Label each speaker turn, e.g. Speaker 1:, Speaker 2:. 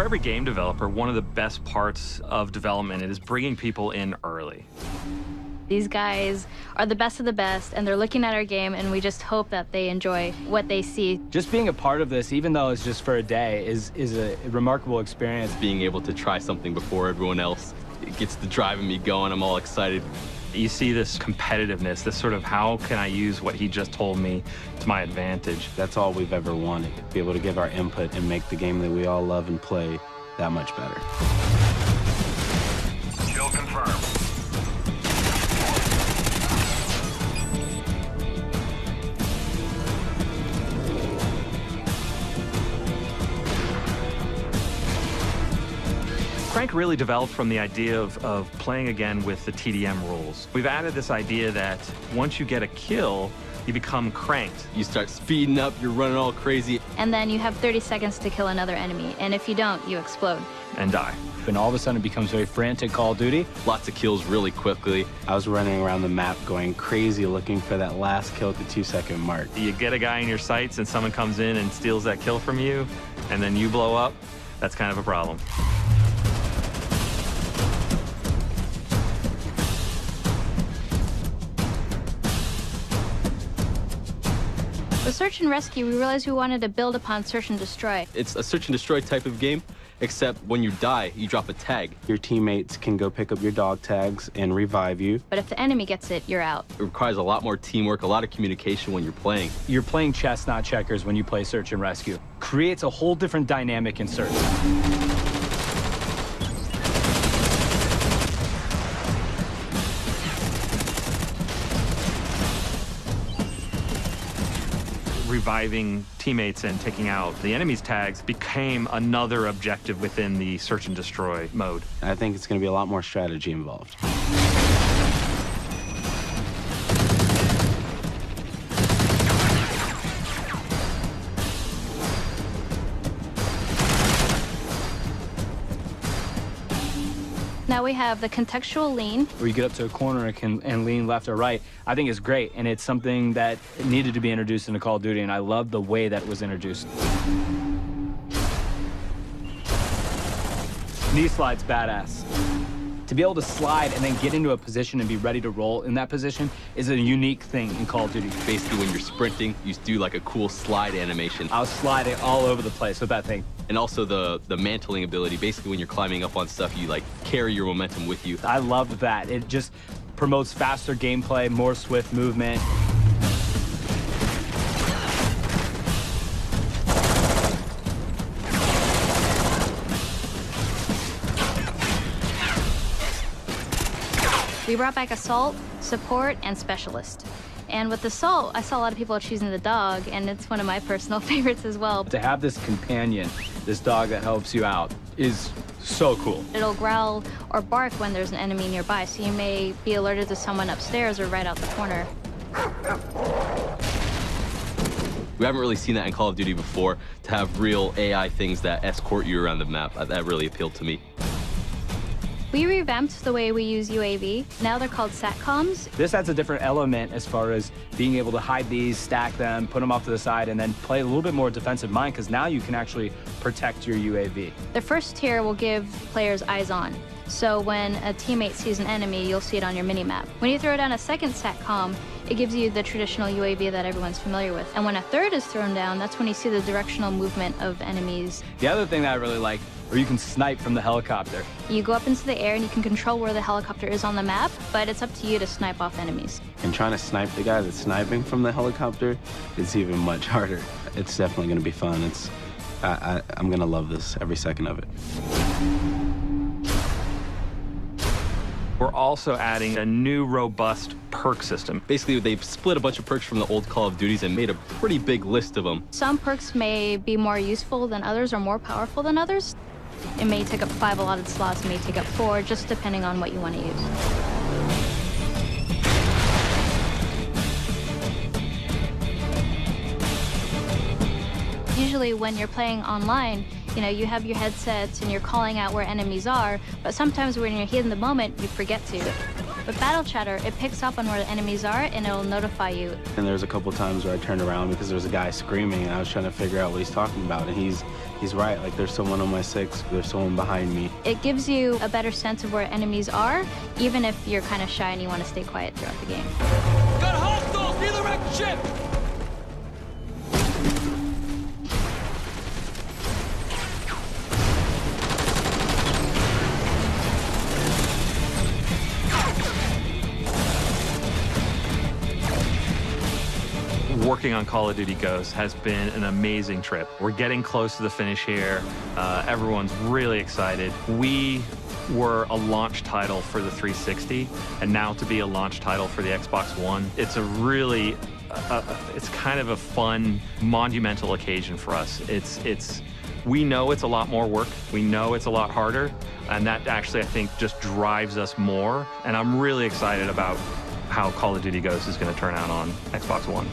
Speaker 1: For every game developer, one of the best parts of development is bringing people in early.
Speaker 2: These guys are the best of the best, and they're looking at our game, and we just hope that they enjoy what they see.
Speaker 3: Just being a part of this, even though it's just for a day, is a remarkable experience.
Speaker 4: Being able to try something before everyone else, it gets the driving me going. I'm all excited.
Speaker 1: You see this competitiveness, this sort of how can I use what he just told me to my advantage.
Speaker 5: That's all we've ever wanted, to be able to give our input and make the game that we all love and play that much better.
Speaker 6: Kill confirmed.
Speaker 1: Crank really developed from the idea of playing again with the TDM rules. We've added this idea that once you get a kill, you become cranked.
Speaker 4: You start speeding up, you're running all crazy.
Speaker 2: And then you have 30 seconds to kill another enemy, and if you don't, you explode.
Speaker 1: And die.
Speaker 3: And all of a sudden it becomes very frantic Call of Duty.
Speaker 4: Lots of kills really quickly.
Speaker 5: I was running around the map going crazy looking for that last kill at the 2-second mark.
Speaker 1: You get a guy in your sights and someone comes in and steals that kill from you, and then you blow up. That's kind of a problem.
Speaker 2: With Search and Rescue, we realized we wanted to build upon Search and Destroy.
Speaker 4: It's a search and destroy type of game, except when you die, you drop a tag.
Speaker 5: Your teammates can go pick up your dog tags and revive you.
Speaker 2: But if the enemy gets it, you're out.
Speaker 4: It requires a lot more teamwork, a lot of communication when you're playing.
Speaker 3: You're playing chess, not checkers, when you play Search and Rescue. Creates a whole different dynamic in Search.
Speaker 1: Reviving teammates and taking out the enemy's tags became another objective within the search and destroy mode.
Speaker 5: I think it's going to be a lot more strategy involved.
Speaker 2: Now we have the contextual lean.
Speaker 3: Where you get up to a corner and lean left or right, I think is great, and it's something that needed to be introduced into Call of Duty, and I love the way that it was introduced. Knee slide's badass. To be able to slide and then get into a position and be ready to roll in that position is a unique thing in Call of Duty.
Speaker 4: Basically, when you're sprinting, you do like a cool slide animation.
Speaker 3: I was sliding all over the place with that thing.
Speaker 4: And also the mantling ability. Basically, when you're climbing up on stuff, you like carry your momentum with you.
Speaker 3: I love that. It just promotes faster gameplay, more swift movement.
Speaker 2: We brought back Assault, Support, and Specialist. And with Assault, I saw a lot of people choosing the dog, and it's one of my personal favorites as well.
Speaker 3: To have this companion, this dog that helps you out, is so cool.
Speaker 2: It'll growl or bark when there's an enemy nearby, so you may be alerted to someone upstairs or right out the corner.
Speaker 4: We haven't really seen that in Call of Duty before, to have real AI things that escort you around the map. That really appealed to me.
Speaker 2: We revamped the way we use UAV. Now they're called SATCOMs.
Speaker 3: This adds a different element as far as being able to hide these, stack them, put them off to the side, and then play a little bit more defensive mind, because now you can actually protect your UAV.
Speaker 2: The first tier will give players eyes on. So when a teammate sees an enemy, you'll see it on your minimap. When you throw down a second SATCOM, it gives you the traditional UAV that everyone's familiar with. And when a third is thrown down, that's when you see the directional movement of enemies.
Speaker 3: The other thing that I really like, or you can snipe from the helicopter.
Speaker 2: You go up into the air and you can control where the helicopter is on the map, but it's up to you to snipe off enemies.
Speaker 5: And trying to snipe the guy that's sniping from the helicopter is even much harder. It's definitely going to be fun. I'm going to love this every second of it.
Speaker 1: We're also adding a new robust perk system.
Speaker 4: Basically, they've split a bunch of perks from the old Call of Duties and made a pretty big list of them.
Speaker 2: Some perks may be more useful than others or more powerful than others. It may take up 5 allotted slots, it may take up 4, just depending on what you want to use. Usually when you're playing online, you have your headsets and you're calling out where enemies are, but sometimes when you're here in the moment, you forget to. With Battle Chatter, it picks up on where the enemies are and it'll notify you.
Speaker 5: And there's a couple times where I turned around because there was a guy screaming and I was trying to figure out what he's talking about. And he's right, like there's someone on my 6, there's someone behind me.
Speaker 2: It gives you a better sense of where enemies are, even if you're kind of shy and you want to stay quiet throughout the game.
Speaker 6: Got hostiles near the wrecked ship!
Speaker 1: Working on Call of Duty Ghosts has been an amazing trip. We're getting close to the finish here. Everyone's really excited. We were a launch title for the 360, and now to be a launch title for the Xbox One, it's a really, it's kind of a fun, monumental occasion for us. We know it's a lot more work. We know it's a lot harder, and that actually, I think, just drives us more. And I'm really excited about how Call of Duty Ghosts is going to turn out on Xbox One.